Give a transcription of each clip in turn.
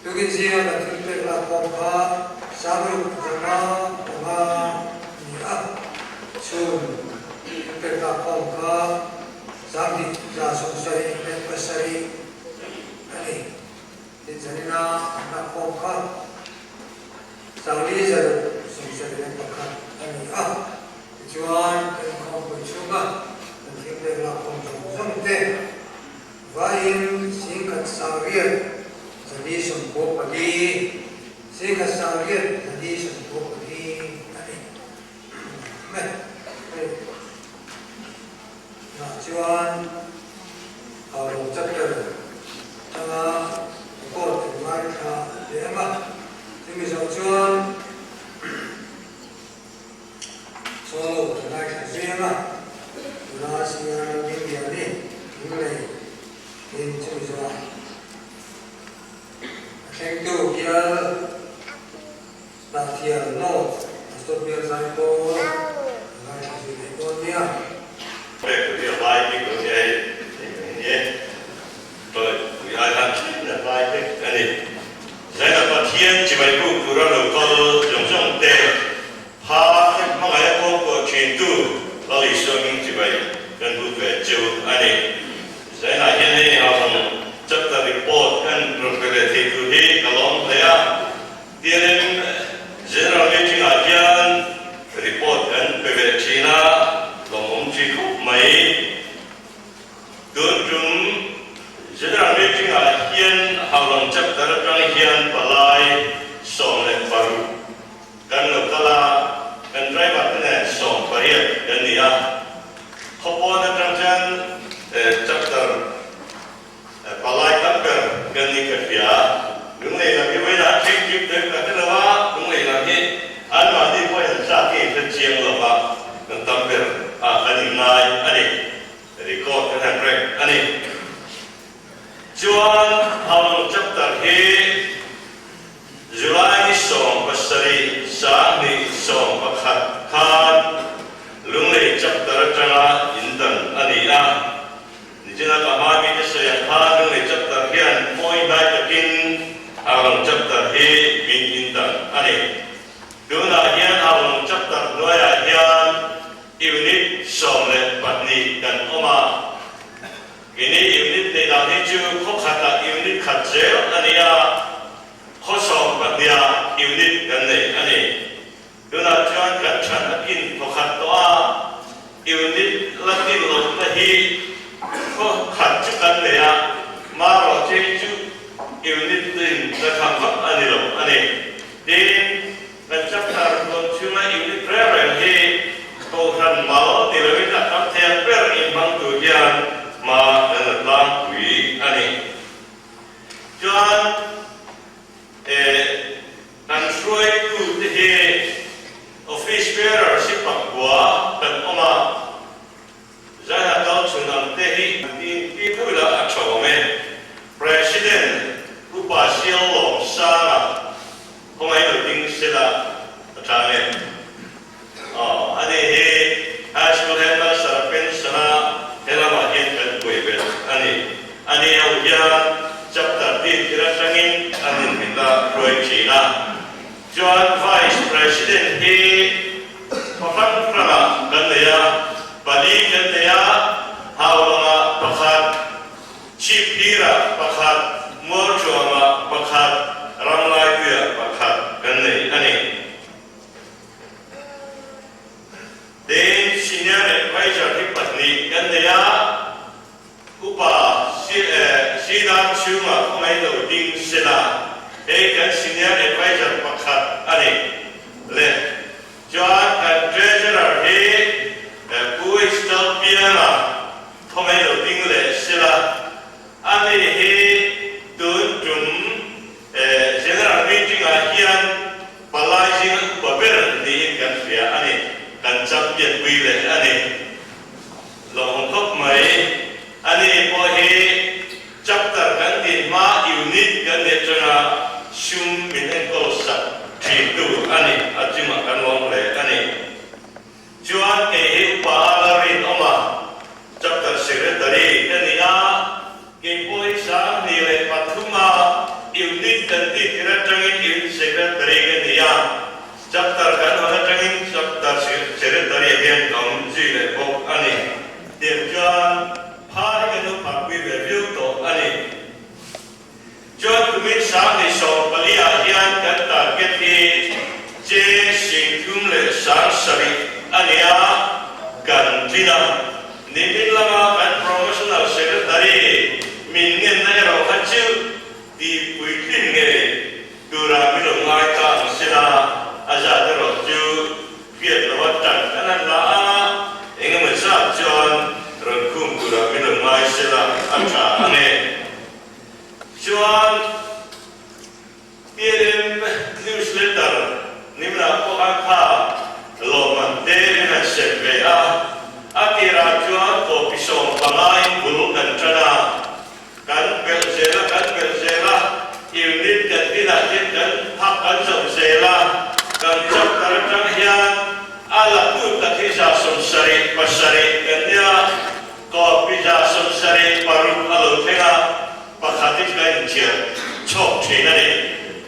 Tugin siya na tilpek la kong ha, sabi ko sa mga giờ sinh sẽ đến bậc khác anh à chuan cái không có chung à thì cái là không dùng dùng thế và in sinh các sao việc giờ đi sống bộ đi sinh các sao việc giờ đi sống bộ đi này mẹ là chuan ở đầu chất rồi cho cô thì mai là để mà thì mình sống chuan solo tonight is Zema. Last year in India, in China. Thank you, Kiel. Last year, no. Stop your cycle. Like in India. Về cái việc lai cái của chị thì nhé. Rồi, vì ai làm chuyện là lai cái anh ấy. Giải là phát hiện chỉ phải cũng vừa rồi có dùng trong tệ. Ha, mga ako ko chintu, lali swimming tibay, kan buke jo ani. Saya nak ini orang cakap report kan property tu he kalau saya dia ni general meeting ajan report kan PBR China, lomong cikgu mai. Dun general meeting ajan orang cakap terang hian balai soalnya baru kan lokala kan driver ni song pariat dan dia khopon terangkan chapter balai tamper kan ni kerja đúng này là cái vấn đề chính chính tới cả cái là đúng này là cái anh mà đi qua hiện ra cái chiang là mà kan tamper anh này anh record cái thằng rep anh chuan hong chapter he July ni song pasari sa ni song pakhat khan lunglei chapter tanga indan ania ni jina ka ma mi se ya khan lunglei chapter hian moi nai takin arang chapter he min indan ani duna hian arang chapter noya hian unit song le patni kan oma ini unit ne da ni chu khokhata unit khatzel ania kosong batia unit kan ni ani duna chuan kan chan akin pakhat toa unit latin lo na hi ko khat chu kan le ya ma ro che chu unit din na kham kham ani lo ani din kan chap tar ko chu na unit prayer he to han ma ni lo ta kam the prayer in bang tu yan ma na lang wi ani chuan an shuai tu te he office bearer si pakwa kan oma zana kau chunam te hi tin ki pula achome president upa sial lo sana komai lo ding sila atame ane he ashul hema sarapen sana helama hen kan kuibet ane au ya chapter din kirasangin anin minta Roy China John Vice President he pakhan prana ganaya bali ganaya hawanga pakhat Chief Dira pakhat Morchoma pakhat Ramlaiya pakhat ganay ani then senior advisor hi patni ganaya upa Sidam Shuma kumai lo ding sila kan senior advisor pakhat ani le John kan treasurer he Buis Talpiana kumai lo ding le sila ani he dun general meeting ahian palaising baber ni kan sia ani kan champion wile ani lo hok mai ani po he chapter kan din ma unit kan ne chana shum min en ko sa thi tu ani achima kan wong le ani chuan e he pa la rin oma chapter secretary ania ke poi sa ni le pathuma unit kan din kira changin unit secretary ania chapter kan hona changin chapter secretary again kam ji le ko ani dem chuan hai cái nước Phật quy review tổ anh em cho tụi mình sáng thì sổ bali hiền cái ta cái thì chế pasari ania kan tina nimin lama kan promotional secretary min ngen na ero khachu di puitin nge dura milong ngai ta sila aja ro ju viet lo tan kanan la engem sa jon ron kum dura milong ngai sila acha ane Chuan PLM newsletter nimla ko angka loman na sebea akira chuan ko pisong pangai bulu dan cana kan belzela unit kan dinatin kan hakan somsela kan chapter kan hian ala tu takhisa somsari pasari kan ya ko pija somsari paru alo thenga pakhatik kan chia chok thina ni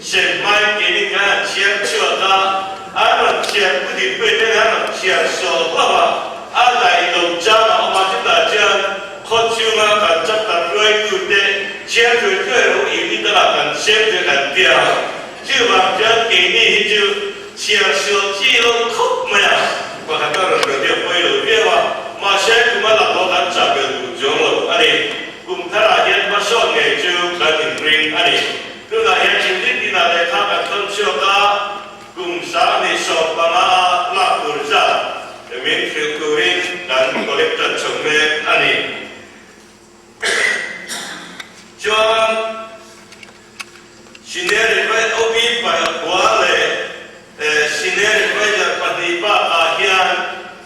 sen mai kini kan chia chuata anak chia putih putih anak chia so lama ada itu jangan macam tajian khotjunga kan cakap dua itu chia dua ini terlalu chia dengan dia cuma dia kini itu chia so jiu kok mana bahkan orang dia boleh dia masih cuma lakukan sambil tujuan ani kumtara yang masuk itu kan ring ani tu dah yang ini tidak ada kata tunjukka kumsani sopana lakurza min filkurin dan kolektor cengmek ani John sineri bai obi bai kuale sineri bai patipa ahian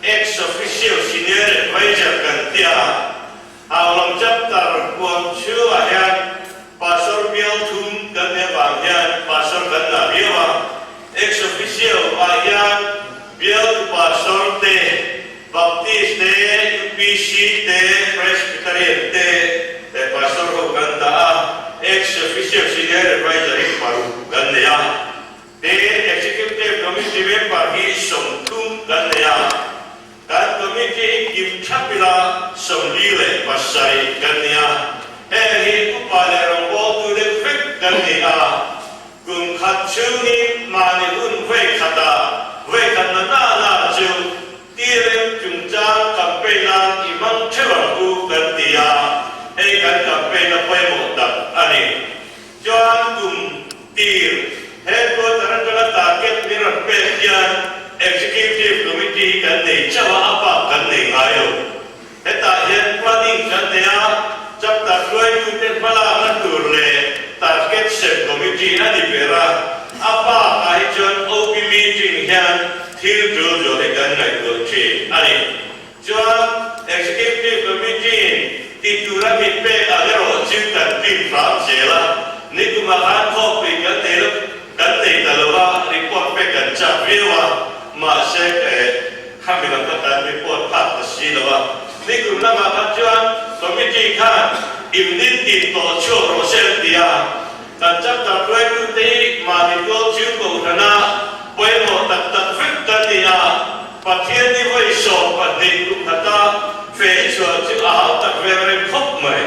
ex officio sineri bai kantia alam chapter kuam chu ahian pastor biel tum kanne bahian pastor kanna biwa ex officio ahian biel pastor te baptist te UPC te presbyterian te pastor ho kanta ex officio senior advisor paru kanne ya te executive committee member hi somtum kanne ya kan committee kim chapila somlile pasai kanne ya hi upale rombo tu de fik kanne ya kum khatchuni mani un ve khata ve kanna na chu tirem chungchang kampena imang chewaku kantia kan kampena pai motak ani John kum tir headquarter adalah target miran pesian executive committee kan nei chawa apa kan nei ayo eta hen planning kan dia chapta dua itu terpala ngaturle target set committee ani pera apa kai John OP meeting yang thil jo kan ngai ko chi ani John executive committee titura mit pe agero jintan tim fram sela ni kumakan kopi kan nei talwa report pe kan chapewa ma se khamila kan report pat silawa ni kumna ma kan committee kan imnin ti to choro sel dia kan chapter 2 te ma ni ko chu ko na poemo tak fit kan dia pathian ni voi so pat ni kumata fe cho chu a tak ve khop mai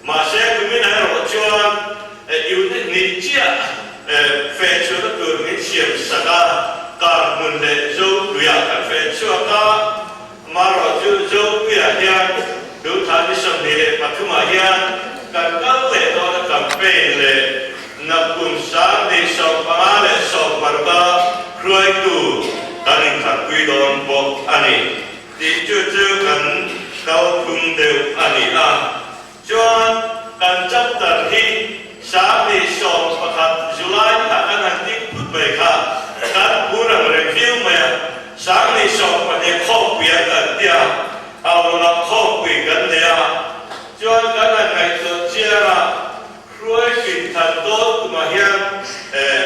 ma se kumin ai ro chuan yu ni chia fe cho ta tur ni siam saka kar mun le zo tuya kan fe cho ka ma ro ju zo tuya hian du tha ni som ni le pathuma hian kan kal le do na campaign le na kun sa ni so pa le so parba kroi tu kan khat kui don bo ani ti chu kan kau kum deu ani a chuan kan chap tar hi sa ni so pakhat July ta kan han tik put bai kha kan purang review maya sa ni so pa ne kho pia ta tia au na kho pi kan dia chuan kan han ngai to chia ra kruai kin than to kuma hian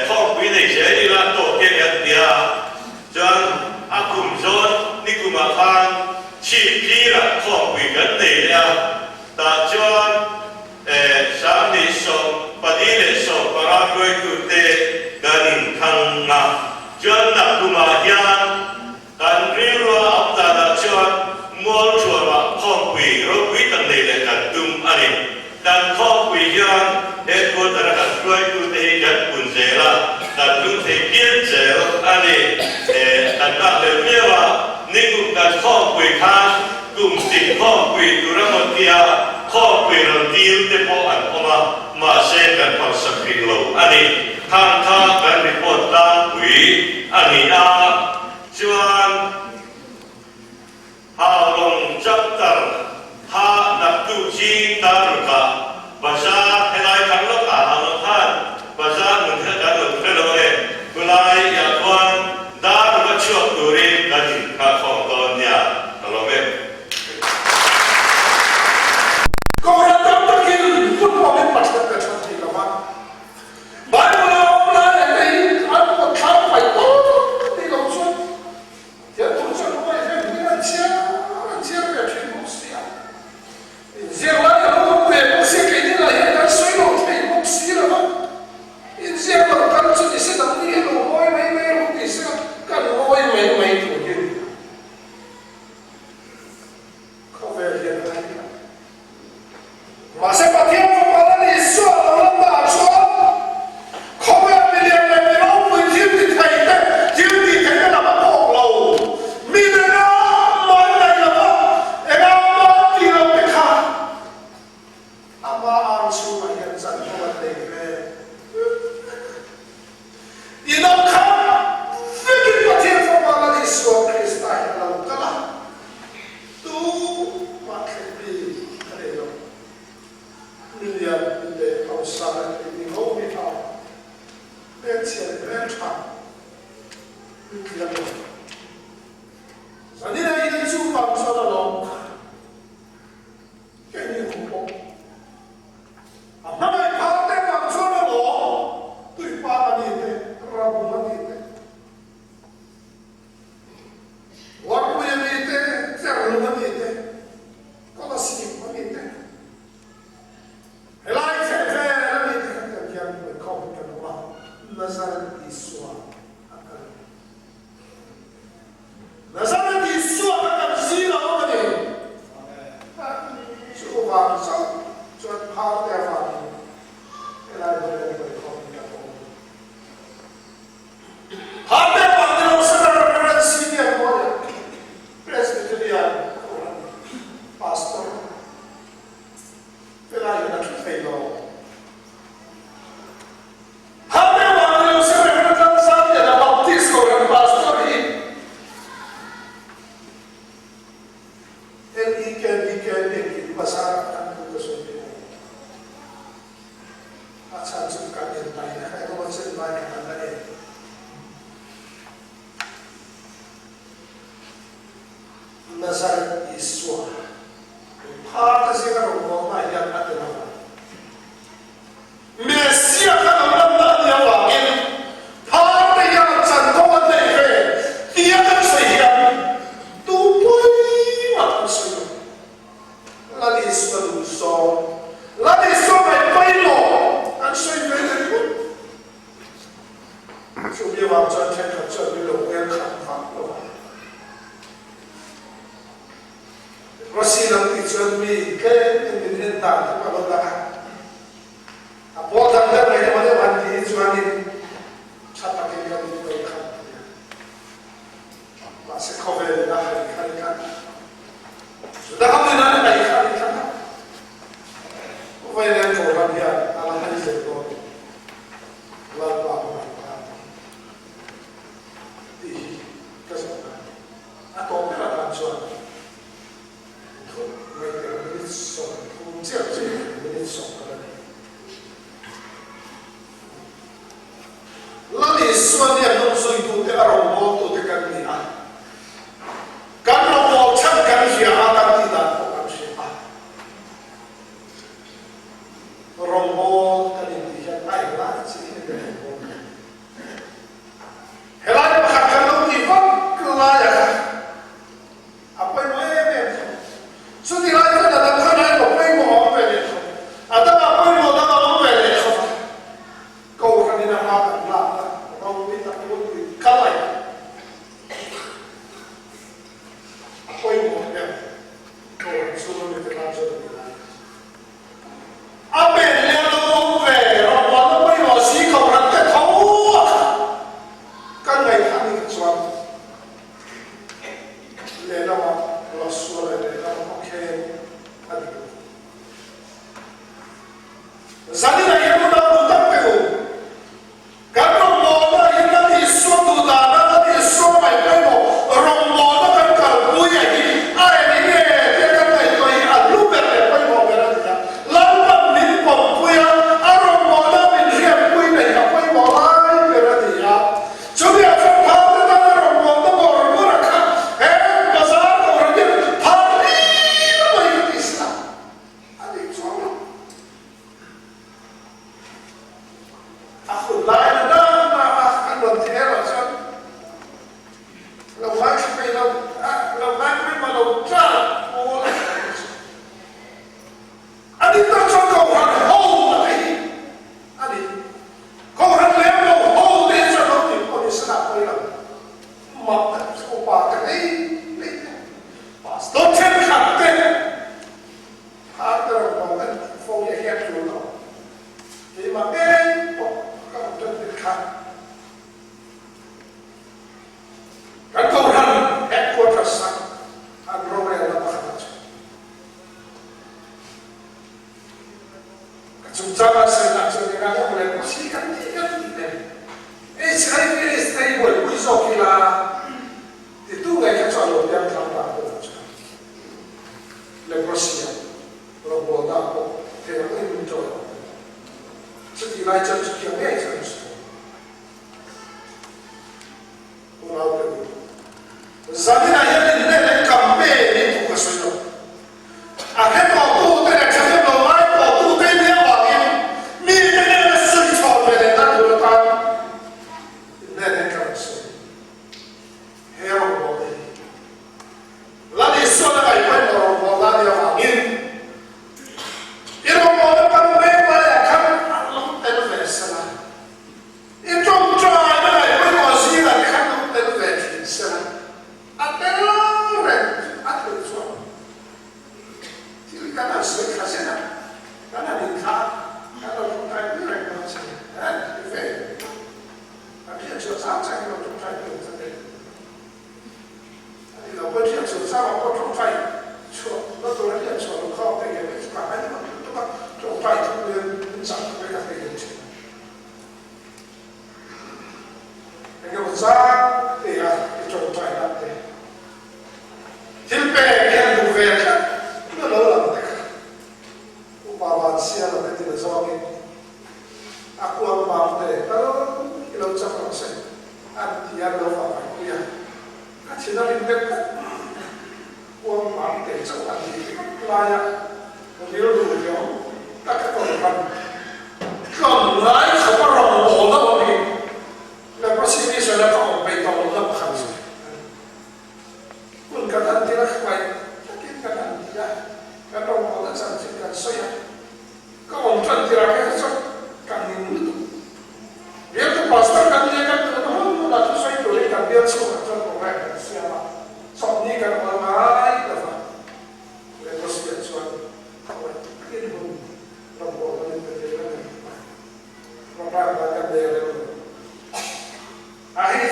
kho pi nei se ni la to ke ya dia chuan akum zon ni kuma khan chi pira kho pi kan nei ya ta chuan sa ni so padile so para koi tu te ganin khang na chuan na kuma hian kan riwa apta da chuan mol chuwa kho pi ro pi tan nei le kan tum ani kan kho pi hian headquarter kan koi tu te kan pun zela kan tu te kiel zel ani kan na le คุยค้างกลุ่มสิ่งข้อคุยตุรมเตียข้อคุยเราดีลเตปอันออกมาเช่นกันพอสักทีเราอันนี้ทางการรีพอร์ตตามคุยอันนี้ชวนฮาลงจับตาฮานักตุจีตารุกะภาษาเฮลัยขันโลกาฮาลงฮันภาษาเหมือนกันเราเฟลโลเอกุลายยาวันดารุกะชั่วตุริกันข้าของตอนเนี้ยเราเองก็เราต้องตะกี้ฟุตบอลเป็นปัจจัยกระชับที่เราว่าบางเวลาเราเนี่ยอันก็ทำไปโอ้ที่เราชอบเดี๋ยวตัวชอบไปเรื่องนี้เชื่อแบบที่มุสลิมเชื่อว่าเราต้องเป็นมุสลิมที่นี่แหละยังสวยเราเป็นมุสลิมแล้วเชื่อว่าการจุดที่สุดนี้เราไม่รู้ที่สุดการไม่ถูกยังเขาเป็นยังไงมาเสพติดมาแล้วนี่ส่วนเราลำบากส่วนเขาไม่เป็นยังไงไม่รู้ไปที่ไทยแต่ที่ไทยก็ลำบากเรามีแต่เราไม่ได้เราเอ็งเอาที่เราไปฆ่าอามาอ่านสู้มาอย่างสันติวันเด็กเลยอีน้องข้าฟิกปฏิบัติมาแล้วนี่ส่วนคริสต์ให้เราก็ละตูมาแค่ปีอะไรเราmiljoen de Australië die gewoon niet al. Mensen hebben het niet. Zanneer je die zoekbouw zou dan ook. Ken je goed op. Maar mijn partner kan zo dan ook. Doe je pa niet, rabu niet. Waarom moet je weten? Zeggen we niet. Kan dat zien, maar niet. Helaas zijn we niet dat je aan de kant kan maken. Nazaret is zo. Nazaret is zo dat je ziet dat ook niet. Zo vaak zo. Zo het hart ervaring. Helaas zijn we niet de kant kan maken. Hart ervaring is een referentie die worden. Presbyterian. Pastor. Helaas je dat niet veel over. Nazaret is zwaar. Hart is in een rol, maar je hebt het nog. Messia kan een man die wagen. Hart is een zandoa tegen. Die hebben ze hier. Doe wat ze doen. Laat is wat doen zo. Laat is zo bij Bijlo. En zo je weet het goed. Zo je wat zo tegen zo willen we gaan van. Wasilang itsun mi ke in ta ta ba la a po ta ta mai ma ma ti itsun ni chata ke ya ni ko kha ma se ko ve da ha ka da ha ni na mai kha ko ve ne ko ha ya ala ha ni se ko la ba ma ti ka sa a ko me la ta so Lalu suami yang nongso itu dia robot tu dekat ni kan robot cakap siapa tak tidak bukan siapa robot kan ini dia naik lah sini dia robot helai makan lu ikan kelayak apa yang mana sudah lah itu dah tak ada apa yang mau apa ni ada apa yang mau dah mau apa ni kau kan ini nak lah kau ni tak boleh kalai apa yang mau apa kau suruh ni terang suruh ni apa yang mau apa orang apa yang mau sih kau nak tahu kan baik kami suami lelaki Ahí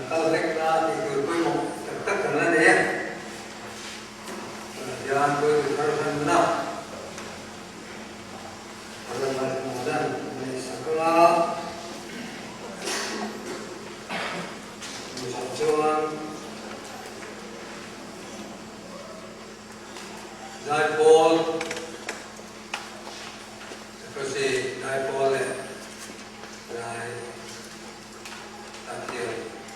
ta lek na thì cứ quay một tất cả nó đấy jangan berkenan benar. Kalau kemudian di sekolah, misalkan dipol, seperti dipol dari tadi,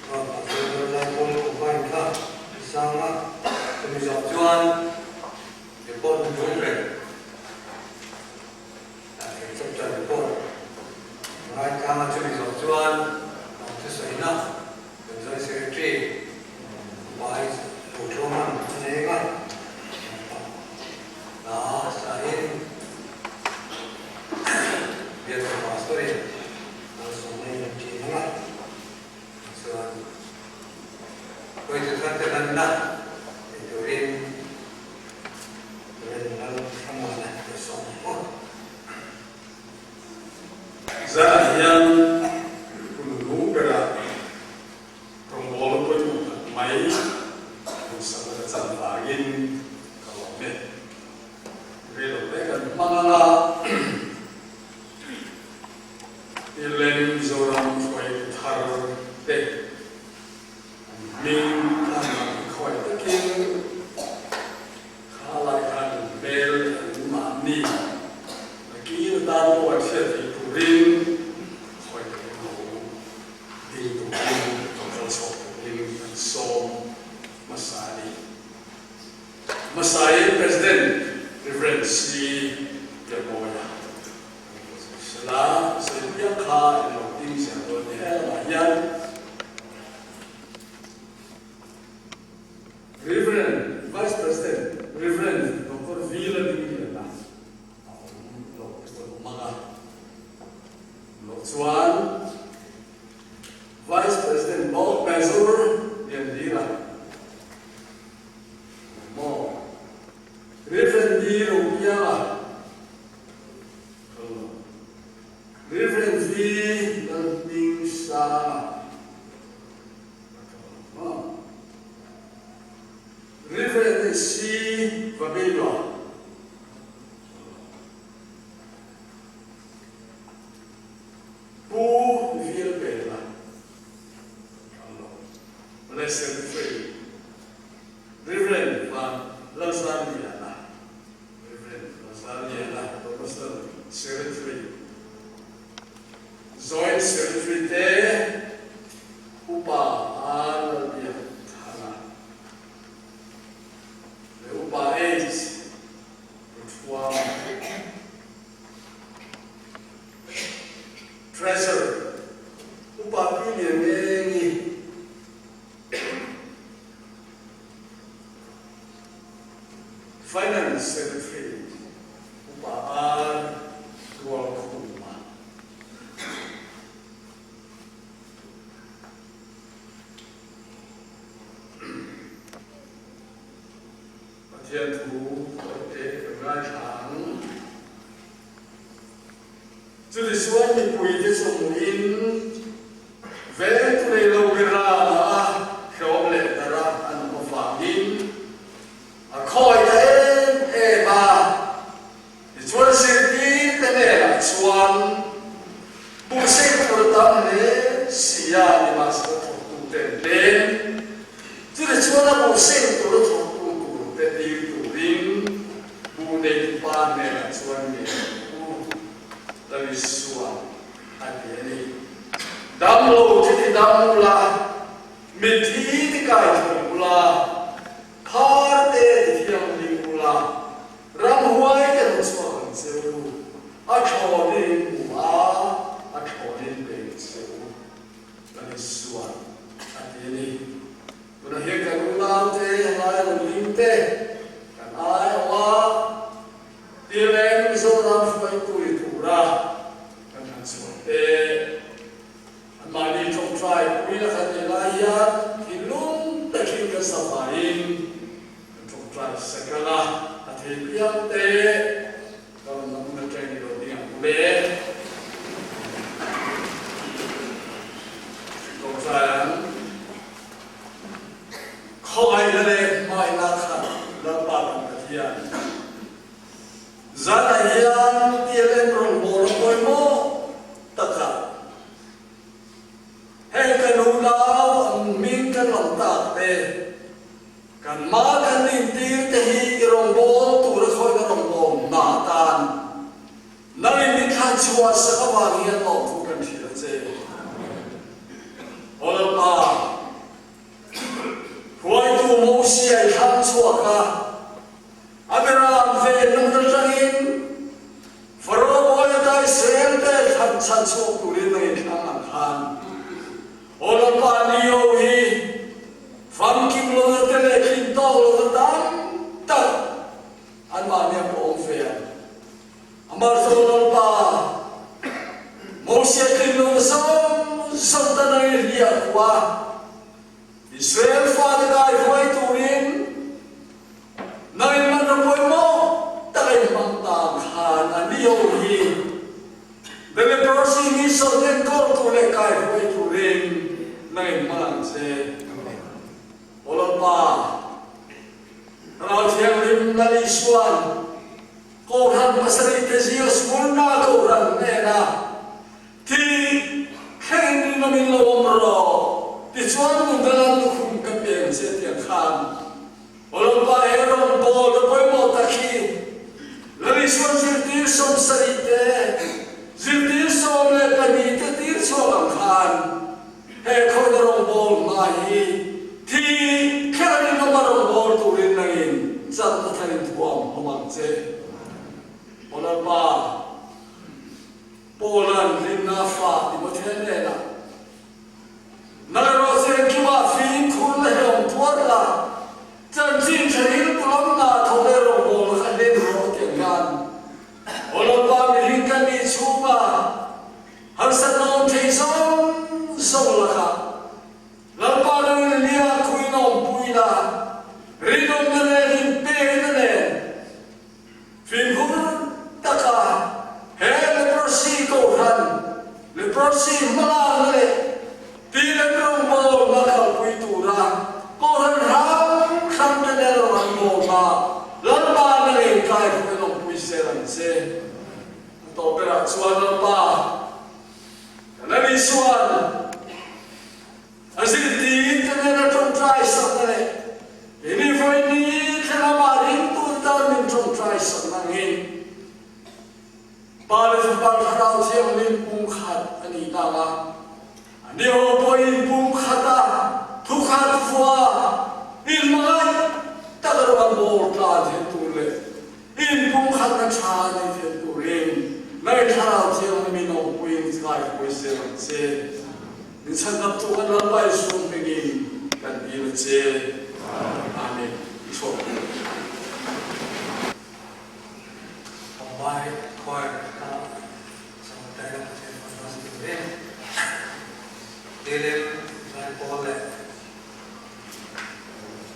kalau dipol kumpulkan sama misalkan report menjumpai chấp nhận report ngay cả mà chúng mình soạn thế giới na thế giới secretary bài bộ trưởng man thế cái đó sai việc của pastor nó sống này chỉ nó soạn coi như thế này na itu ini Za yang kunung bera rombol pun mai usah macam lagi kalau ni relo kan mana ilen zoram koi thar te min kan koi te khala kan bel ma ni lagi dan buat siapa rin khỏi cái mẫu đi tụng kinh trong số linh som Masai President Reverend C. Jamoya Sela setiap kali lo tim siapa layan Reverend Vice President Reverend Dr. Vila Dimyana Chuan Vice President Bob Mazur Yandira Mo Reverend D. Rupiah Reverend V. Nanding Sa Reverend C. Fabelo Blessed free. Reverend Van Lazariana. Reverend Lazariana, Pastor Secretary. Joint Secretary there, Upa Alabia Thana. The Upa 8, Treasurer, Upa Pillion. Finance Secretary Upaan Tuakuma Patian Tu Ote Kengai Chang Jadi suan ni pui je sumuin Ve tu le lo gera Shom le tara an mafangin Akoi tae ba Chuan sirti tene chuan Pusik pertam ne Sia ni mas tu ten len Jadi chuan pusik tu ten di tu ring Bu ne pa ne chuan ne Tapi suan Adi ni Damlo jadi damla Miti di kai la Parte di yang di mula Ram huai kan suan seru Achonin mua Achonin ben seru Lani suan Adi ni Kuna heka ulang te Hai uling te Kan ai wa Tilen so ram huai tu ra Kan suan te Mani trong trai Kui la kan ilaya Hilung takin ka sabain Try segala hati piang te kalau nak mencari roti yang boleh kalau sayang han chua sa ka wa ni an lo thu kan thi la che ola pa huai tu mo si ai han chua ka abera ve nang dal tangin faro boy dai sel te han chan chua tu ri nei thang han ola pa ni yo hi fam kim lo te le kin to lo dan ta an ma ne ko fe amar so lo pa mo se kin lo so ta na ri ya kwa Israel fa de dai foi tu rin nai man na poi mo ta kai mang ta khan an ni yo hi de le prosi ni so den ko tu le kai foi tu rin nai man se ola pa rao thiang lim la li suan ko han masari te zios munna ko ran ne na ti khen ni no min lo omro ti chuan mun dalam lu khum ka pen se tiang khan ola pa eron bo lo poi mo ta khi la li suan zir ti som sari te zir ti som le ka ni te tir chuan khan he ko rong bol ma hi thì khi anh nó bắt đầu bol tụ lên này chắc là thành thuồng không bằng chế Poland ba Poland lên na pha thì mới thế này là nơi đó sẽ kêu là phim khun là hồng thuốc là chân chính sẽ đến Poland là thâu lê rồng bol khăn lên rồi tiếng gan Poland ba mình linh căn đi chú mà hắn sẽ nói thế sống là khác Lampa dengan dia kui nom pui la, rinong nene rimpe nene, finhun taka, he leprosi kohan, leprosi malang nene, tidak berumbol makal pui tura, kohan ham ham nene orang bola, lampa nene kai kui nom pui seran se, untuk berak suan lampa, nabi suan. Asal di internet trong try sang này, ini voi ni kalau marin tu dah min trong try sang nangin. Paling harau siang min pung khat ani nama, ani ho poin pung khata, tu khat fua, ilmai tak ada bol tak tu le, in pung khat nak cari tu ring, naik harau siang min ho poin sekali poin se. Ni sangat Tuhan lampai suam begini kan dia je, amin. So, Omai koi ka sampai dalam proses ini, dalam saya boleh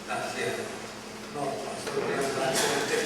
tak siap, no pasal dia tak siap, dia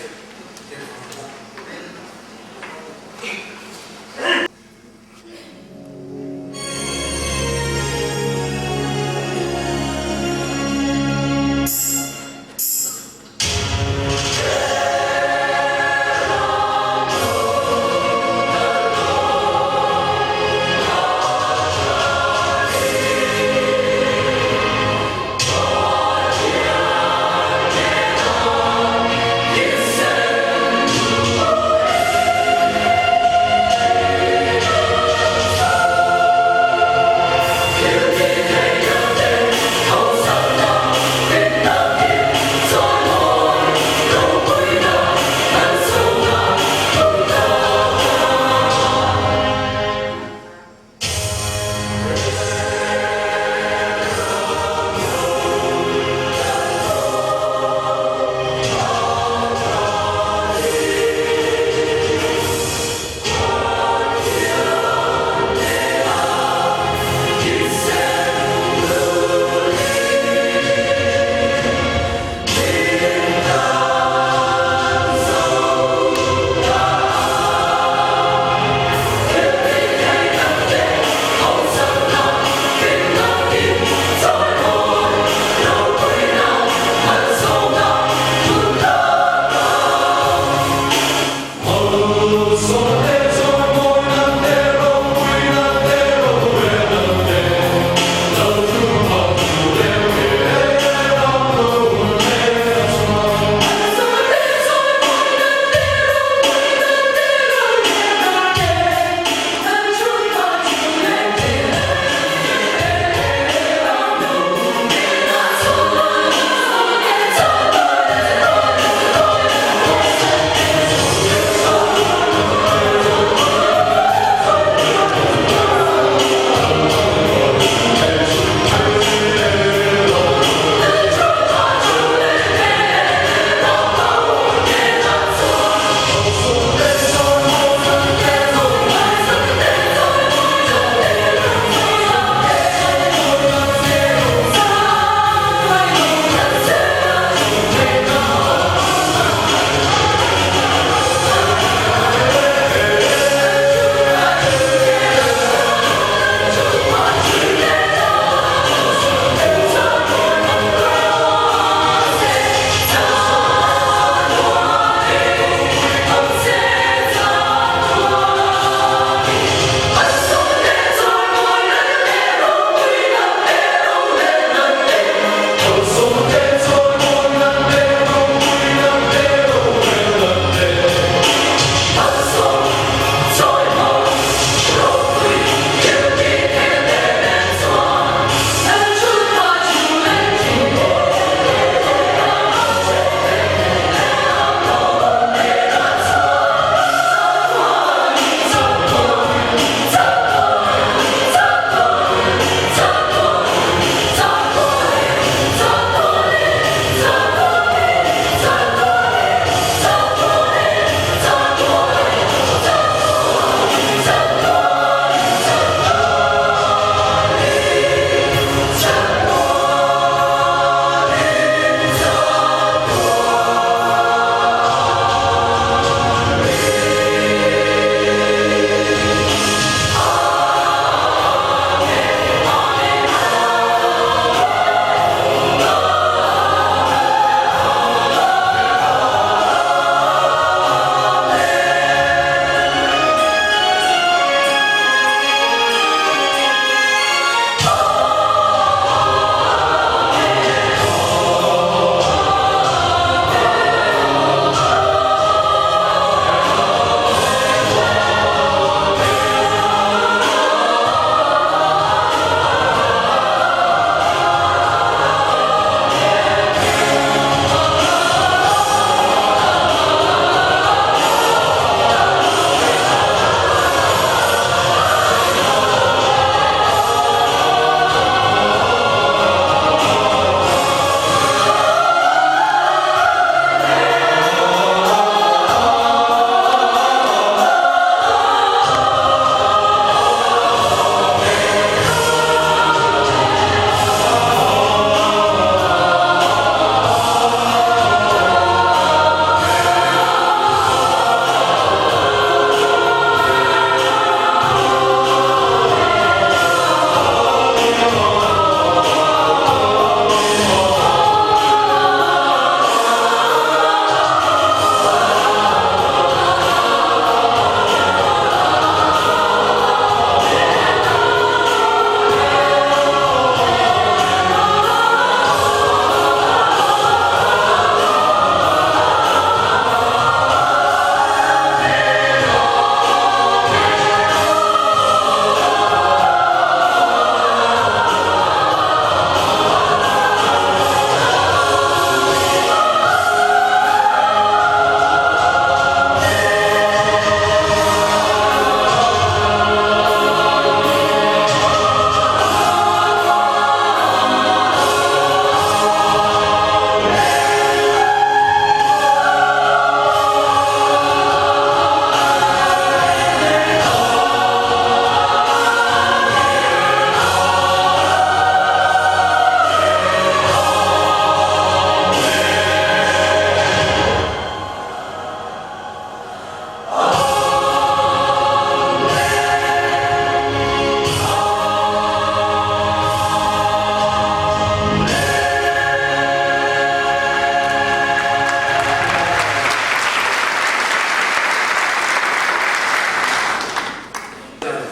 Hãy subscribe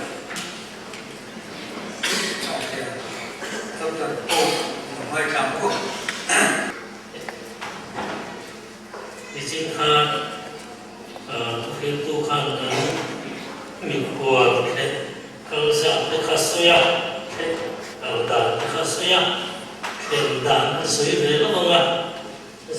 cho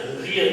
kênh Ghiền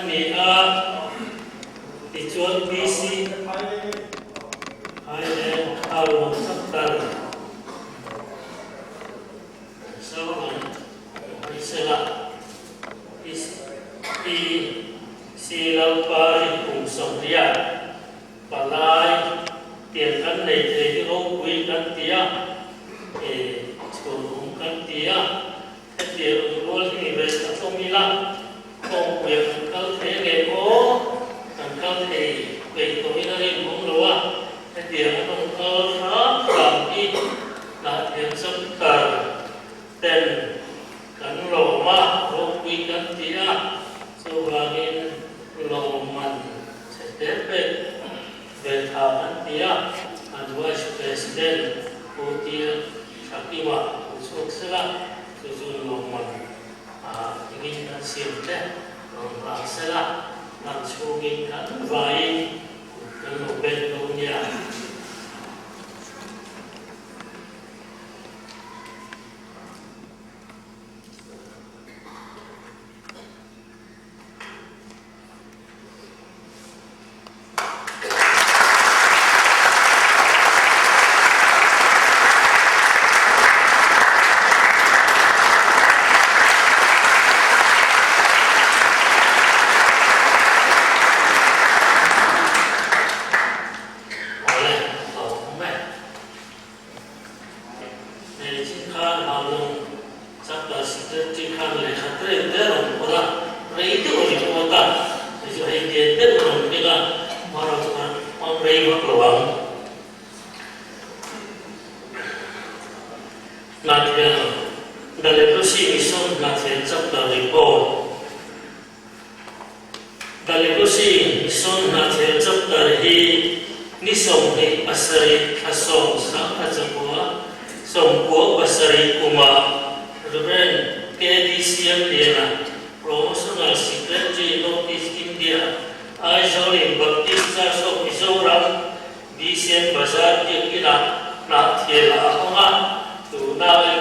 Mì Gõ để không bỏ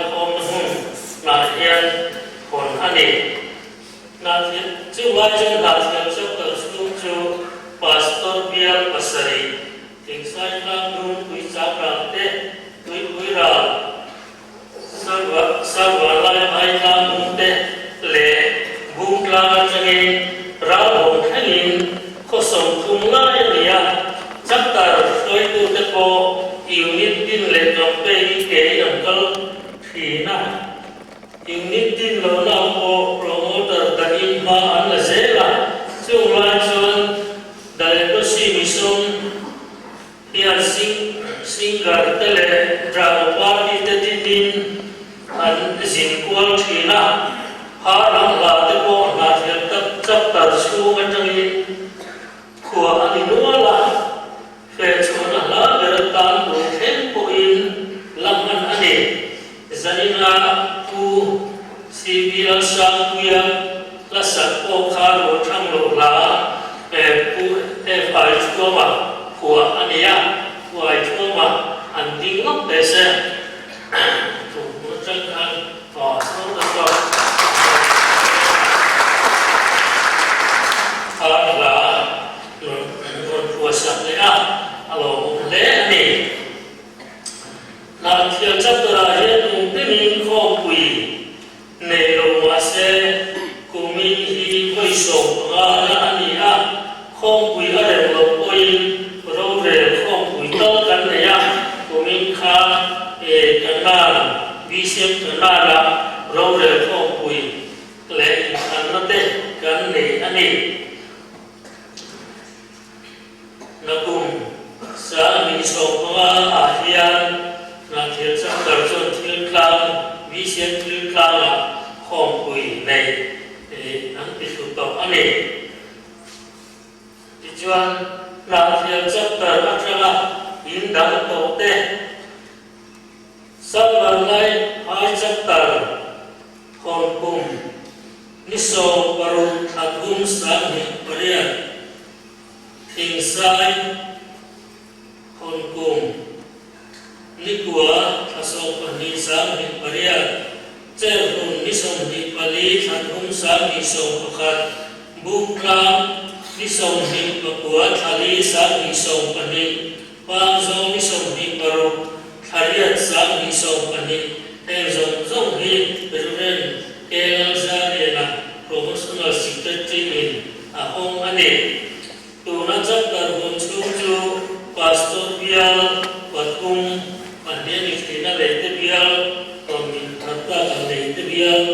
lỡ anh ấy na thiệt chú vai chân là thiệt cho tờ xuống chú pastor biar pasari thỉnh sai lang luôn quý giáo rằng tết quý ra sarva lai mai lang luôn tết lệ buông lang cho nghe ra hồn khánh in có sống cùng lai nia chắc ta tôi tu tết po yêu nít tin lệ trong tây kể đồng câu thì na yêu nít tin lâu nào po promoter ta in ma anh là dễ là chung lai chọn đại có si mission hiện sinh gar tele ra party te tin an zin kwal thina ha ram la te po na thiam tak chap tar chu ma tangi khua ani nuala fe chona la beratan bu them po in lamman ani zanina ku sibial sang kuya la sak po kharo thang lo la pu phải cho mà của anh ấy phải cho mà anh đi ngốc để xem chủ nó chân anh họ sống được rồi là còn của sạch đấy alo lẽ này làm thiệt chắc là hiện cũng biết mình không quỳ này rồi mà sẽ cùng mình đi quay sổ ra anh ấy không quý ở đây một ôi rồi về không quý tơ cái này á của mình khá cái nào vi xem cái nào là rồi về không quý lẽ anh nói thế cái này anh ấy nó cùng sáng mình sống qua hiền là thiệt sắc đời chọn thiên lang vi xem thiên lang là không quý này anh bị tụt tộc anh ấy chuan làm thiệt chất tờ ác ra in đắng tổ tê sắp lần này hai chất tờ hồn cùng niso baru agung sang hi barian thing sai hồn cùng ni của aso pani sang hi barian cher hun niso hi pali agung sang hi so pakhat bukla ni sông hình và của thali sáng hình sông bản hình và do ni sông hình baru thaliat sáng hình sông bản hình theo dòng hình beruen kelang sa là promotional secretary in hong ane tu na chắc dar hon chu pastor bial patung pandian istina lete bial komin kata lete bial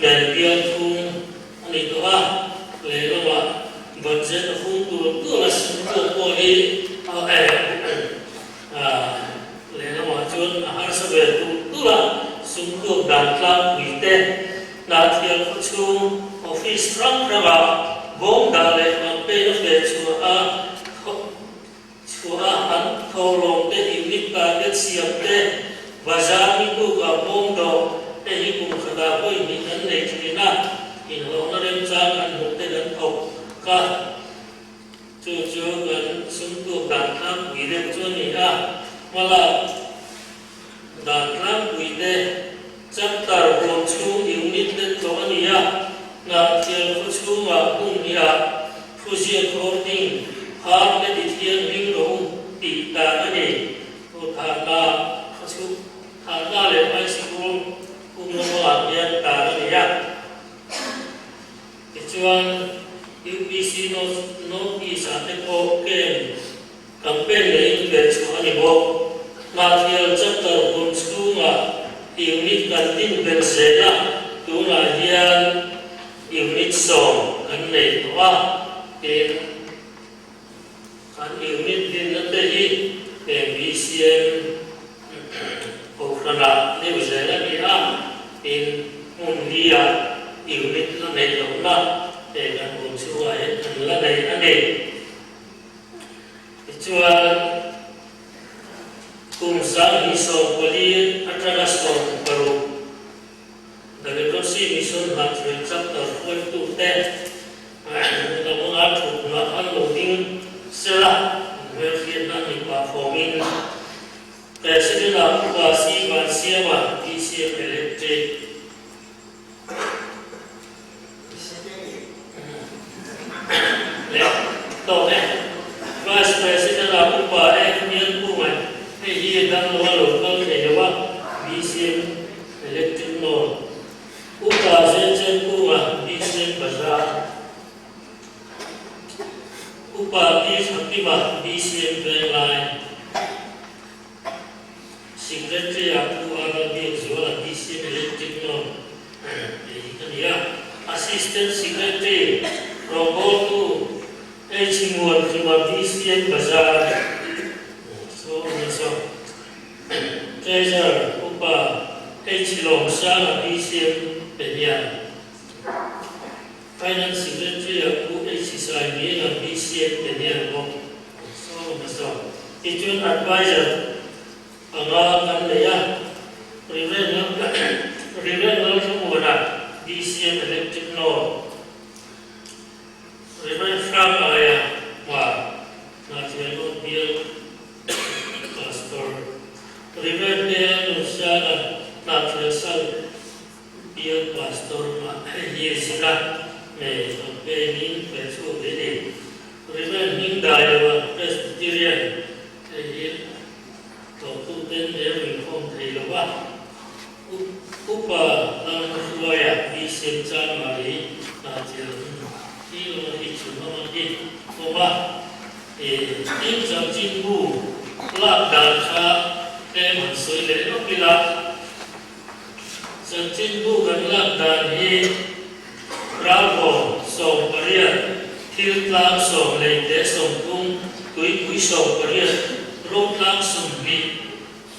dan bial tung ani doa lelo wa budget of who to us for a lena wachon har sabe tu la sungko dan klam wite na thial chu office from raba bom dale on pay of the chua han tholong te unit target siam te bazar ni ku ga bom do te hi ku khada ko ni an le thina in lo na rem cha kan hu te dan thok ka chú gần súng tu đàn tham quỷ đêm cho nị mà là đàn tham quỷ đêm chắc tar hồn chú yếu nít đến cho nị ngà thiền của chú mà hung nị phu diệt hồn tình ham để đi thiền minh rong tị ta nị tu thà na lệ mai sinh cũng nó làm nhân ta nị chuan UPC no isa te ko ke campaign le ke chu ani bo na thial chapter bun chu ma unit kan tin ben se la tu na hian unit song kan nei to a in kan unit din na te hi BCM ko khana ne se la ni in mundia unit na nei to na để làm một số ai là này anh này chua cùng sáng đi sâu qua đi ăn sâu baru dari kursi mission hạt chuyện chắc là khôi tu teเราต้องอาถูกมาอันโหลดิ้งเสร็จละเมื่อเขียนนั่นอีกว่าฟอร์มินแต่สิ่งนั้นว่าซีวันเสียว่าที่เสียเป็นเล็ก tổ này Vice President là Upa Ekmian Kumai hay hiện đang lo local để lo BCM electric node Upa Zen Kuma BCM Bazaar Upa Aktiva BCM Line Secretary Abu Arabi Zuala BCM electric node ini kan Assistant Secretary Robotu Echinguan Cuma BCM Bazaar so Treasurer Upa Echilong Sana BCM Penyan Finance Secretary Abu Echisai Mina BCM Penyan so Itun Advisor Pengawasan Daya Reverend Semua BCM Electric Node Reverend Frank Ayah Wah National Bill Pastor Reverend Dea Nusana National Bill Pastor Yesila Benin Pesu Dede Reverend Hindaya Presbyterian Tổ tên Erin Không Thầy Lộc Upa Suaya BCM Chan Mari Najil Ilo Hichu Namaki Koma Im Jam Jinbu Lak Dalka Eman Soi Le Nopila Jam Jinbu Kan Lak Dan He Bravo Song Paria Til Lam Song Le De Song Tung Kui Song Paria Rot Lam Song Vi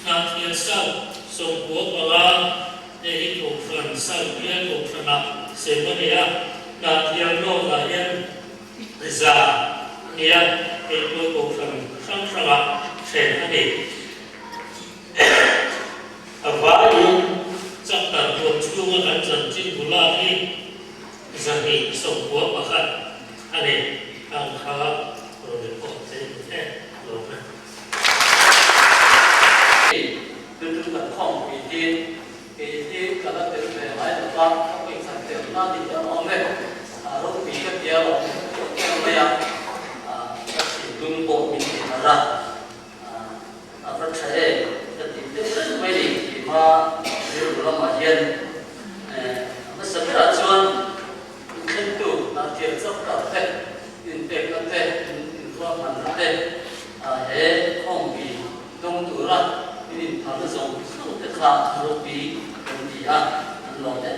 Najil Sao Song Quốc Bala để thuộc phần sau liên thuộc phần nào sẽ có nghĩa là theo nô là nhân giả nghĩa để tôi thuộc phần sang sang ạ sẽ có thể và những chắc là thuộc chung là dần trên của la đi dần đi sống quốc và khác anh ấy đang khá rồi để có thể thế rồi từ từ là không bị điên cái cả là từ về lại là ba không bị sản phẩm nó thì nó ổn đấy lúc bị cái kia rồi bây giờ các chỉ dùng bộ mình thì nó ra rất sẽ thì rất mấy gì thì mà điều đó mà hiện nó sẽ rất là chuyên trên tủ là chuyện rất là thế tiền tệ là thế do mình là thế để không bị đông tủ ra thì thằng nó dùng không thể khác rồi bị lo đấy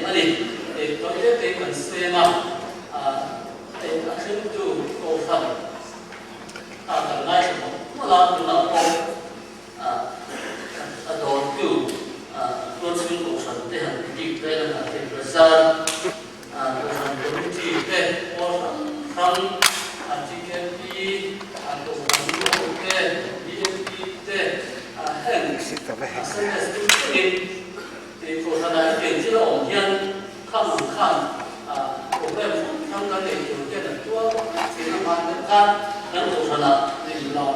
anh đi có cái mình xem mà đã xem tu cầu phần từ nay một lần từ nào cũng đồ tu luôn xem cầu phần để hành đi đây là tiền bờ sơn cầu phần cũng chỉ để có phần chỉ cái đi cầu phần cũng để đi để hành xem là cái thì phổ thông là tiền chỉ là ổn nhân không khăn cũng là không có thể điều kiện là chúa thì nó mang đến can nên phổ thông là thì nó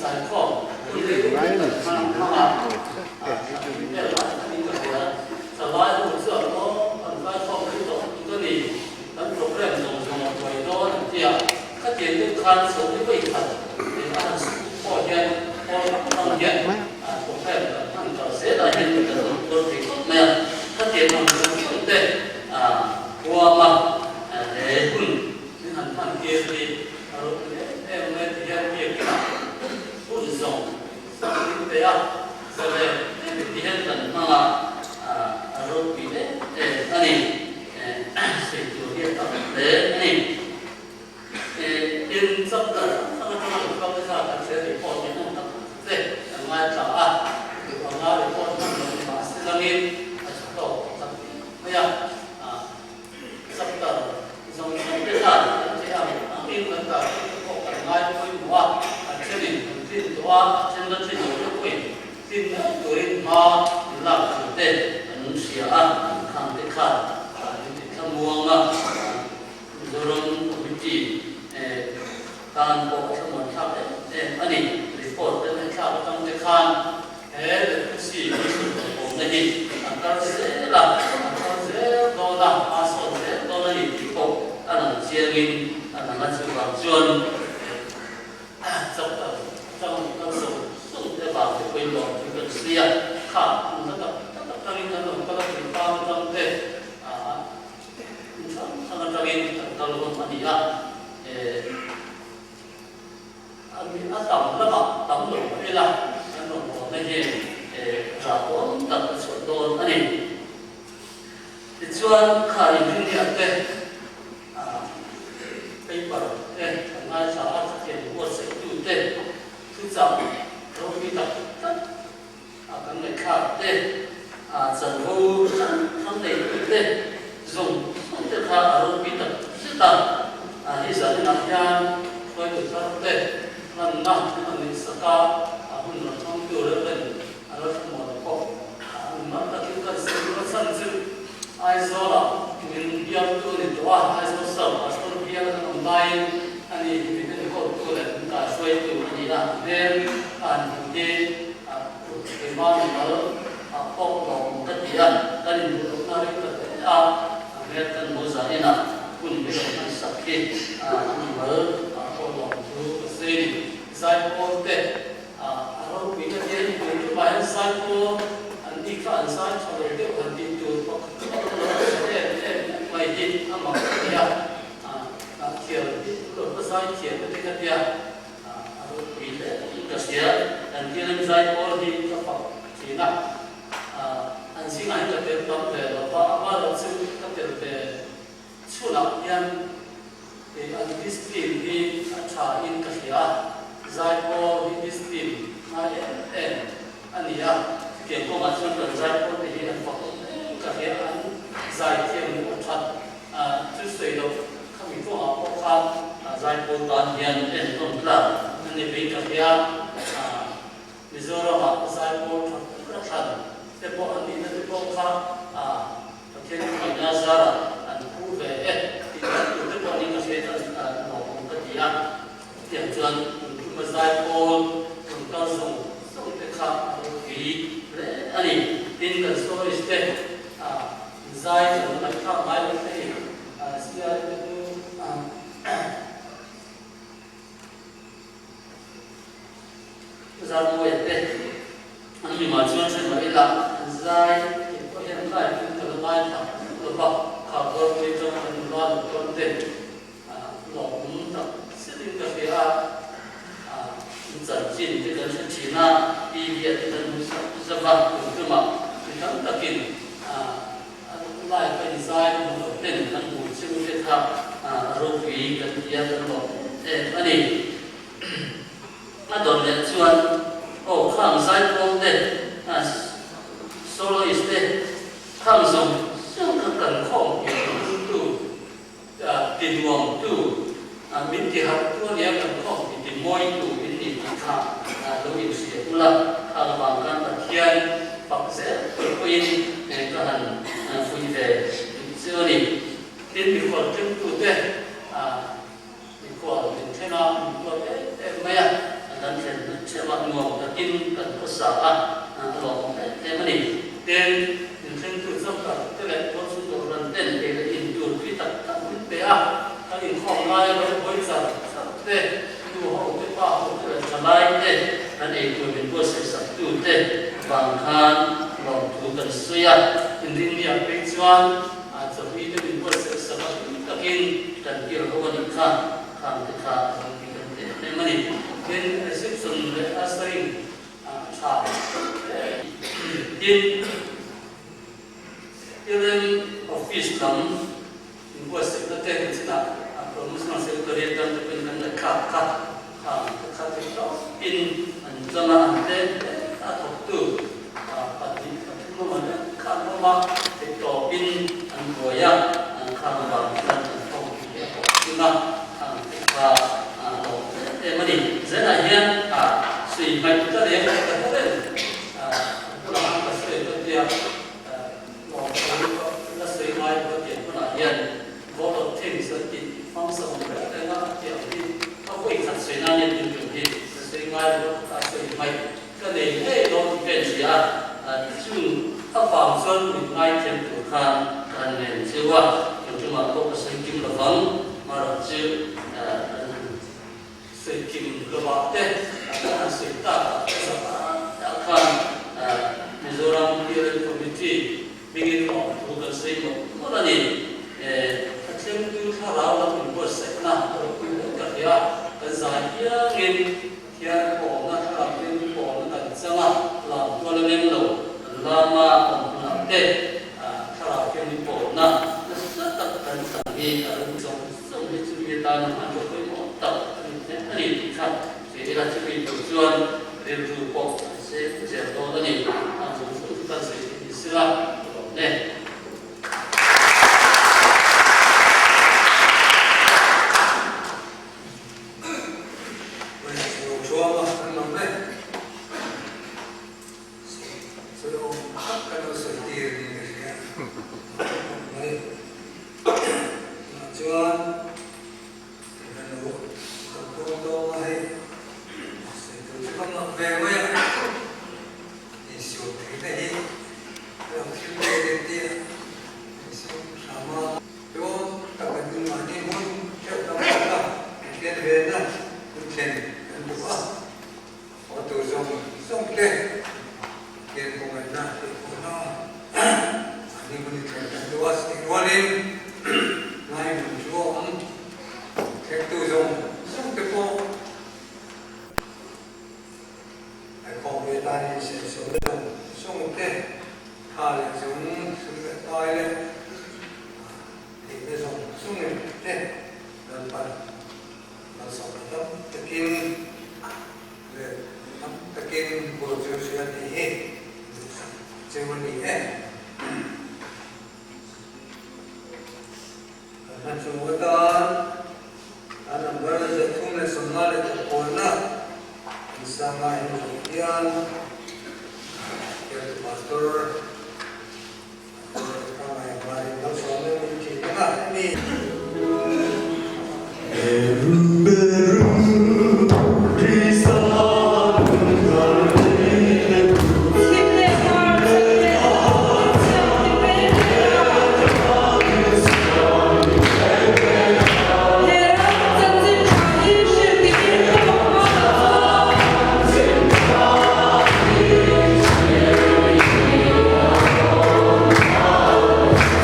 giải phóng thì cái mang không à để là đi được là sau đó một số nó còn phải không cái tổ cái gì nó cũng là dùng rồi đó thì các tiền được khăn số cái vị thật thì nó là phổ nhân không nhận cũng phải là thằng trò sẽ là hiện tượng đô thị mẹ phát triển bằng kinh tế qua mà để những hành thành kia thì em nên thì em việc cái nào cũng dùng kinh tế rồi đây thì hiện tượng mà rồi bị đấy anh ấy sẽ chủ hiện tượng để anh ấy in sắp tới sau đó chúng ta có thể sẽ để phổ biến nó thế ngoài trả thì còn lại để phổ biến mà sẽ là nên tổ bây giờ sắp tới dòng cái sản sẽ làm in tất cả các bộ cảnh ngay với mua trên đỉnh trên toa trên đất trên nhiều nước quỷ trên tuổi mà làm chủ đề nó sẽ khẳng định khẩn những cái muông mà rồi mình chỉการบอกสมุนไพรอันนี้รีพอร์ตเป็นข่าวต้องจะข้ามสี่ผมในที่อันตรายหลักอันตรายโดนละอาสวะโดนละที่ผมอันนั้นเชียร์กินอันนั้นจะแบบชวน kalon ania ami atam lama tam lo ela ano mo na he rapon tak so don ani chuan khai ni ate paper ngai sa at ke wo se tu te tu cham ro mi tak tak kan ngai kha te san ho san nei te dùng te kha ro mi tak ta hi sa na ya khoi tu sa te nan na ani sa ka hun na thong tu re ben aro mo ko ma ta ki ka se ko san se ai zo la min biam tu ni to ai zo sa astor biam na online ani mi te ko tu le ka shoi tu ni la then an de ke ma ni ma ko ko ta ti an kan ni tu na ri ta me tan mo za ina kun be na sa ke ni ma ko lo tu se ni sai ko te aro pi ka ye ni tu ba sai ko an di ka an sai cho le de an di tu ko mai di ama ya kia lo ko sai kia te ka dia aro pi le ka sia an dia nem sai ko di ka pa chi na an sing ai ka te tam te lo pa ma lo chu ka te chu na yan an this team hi acha in ka sia zai ko hi this team na ania ke ko ma chon ka zai ko te hi an pa ka he an zai thiam ni athat chu sei lo khami ko a ko kha zai ko tan hian en ton la ani be ka ya Mizoram a zai ko tha than te po ani na te po kha ka ken ni na zara an ku ve ti te po ni ka se ta no ko ka ya tiam chuan ma zai ko ka song te kha vi ani tin ka so este zai so na kha mai lo te sia za mo ete ani ma chuan chen ma ila zai ko hen lai tin ka lai ta lo ba kha ko me jo an lo ko te lo mu ta sin ka pe zan jin te kan chi na i ye te kan sa ba tu ma ni tam takin lai ka design mo ten kan bu chu te tha ro pi kan ya kan lo ani adon le chuan khang sai ko te solo is te khang song song ka kan khom tu tin wong tu min ti hat tu ne kan khom ti moi tu in kha lo in sia ula kha bang kan ta thian pak se ko in ne ka han fui ve chu ni tin mi ko tin tu te mi ko tin thena mi ko te maya dan chen chema ngo ta kin kan ko sa lo te mani ten chen tu sam ka te le ko su to ran ten te le in tu pi ta ta min pe ka in khom lai lo boi sa te tu ho te pa ho te sa lai te an e tu min ko se sa tu te bang khan lo tu kan suya in din ya pe chuan so pi te min ko se sa ka kin kan ki ho ni kha kham te kha te mani then reception le asering cha in office lam in was the ten na promotional secretary dan depan kha te in anjana ante atau tu pati mo mana kha ma te to in an goya an kha ba dan to na te kha mani zena hian sui mai ta le ta le la ka se ta dia mo la sui mai ko ti na hian vo lo thing sa ti phong sa mo ta na ti ti ko ko i khat sui na ni ti ti sui mai ko ta sui mai ka le he lo ti pen sia chu ta phang sơn mi ngai chen tu khan kan nen chu wa chu ma ko ka sui kim la vang ma ro chu sui kim lo ba te sui ta sa kan Mizoram Clearing Committee bingin mo tu kan sui mo la ni athlem tu tha raw la 이 성성의 주위에 따른 한국의 어떤 아니 참 제가 지금 교수원 그래도 꼭 제가 또니 정수가 있으라 네.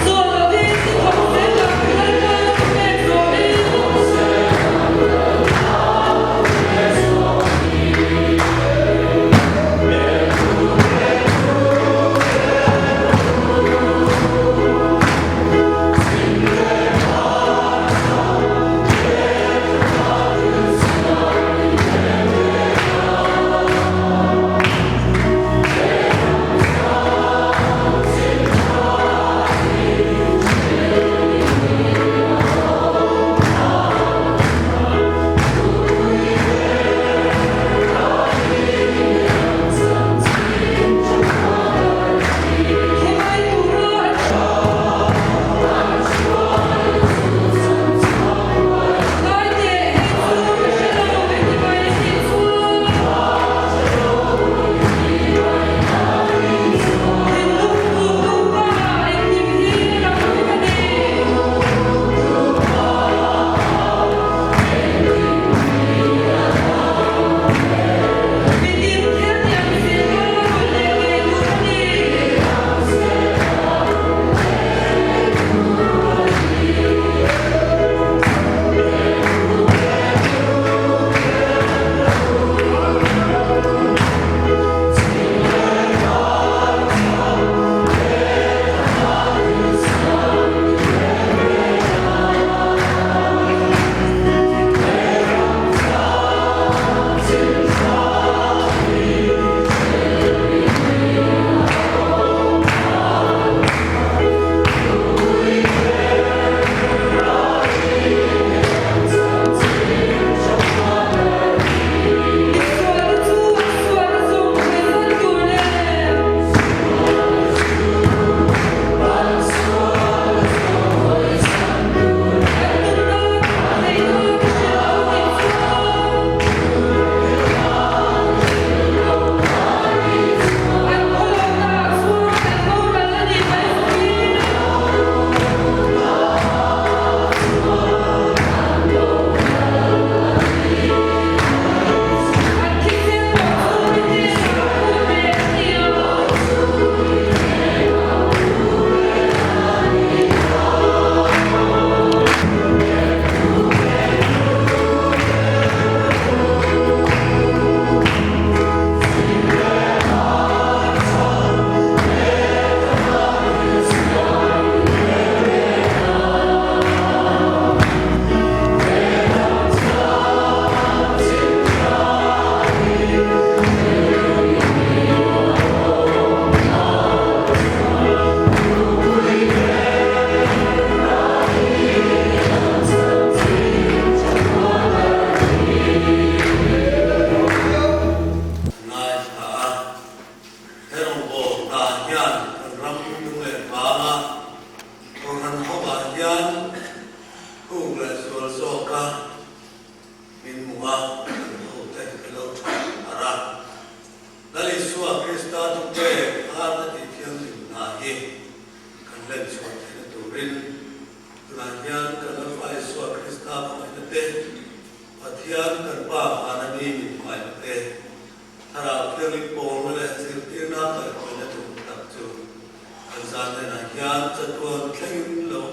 Sua vez, você vai ผู้เกิดส่วนโซกามินมัวผู้เต็มเป็นโลกอารานั่นลิสวาคริสต์ทุกเจ้าอาณาติเพียงหนึ่งนาทีกันเล่นสวดในตุรินตุลาญานกันไฟสวาคริสต์มาในเตปัทยานกันป้าอาณามีมิมาในเตถ้าเราเพียงลิปโป้เมื่อไรสิ่งที่น่าเกิดขึ้นจะถูกตัดจูกันสารในนายานจะควรแข่งลง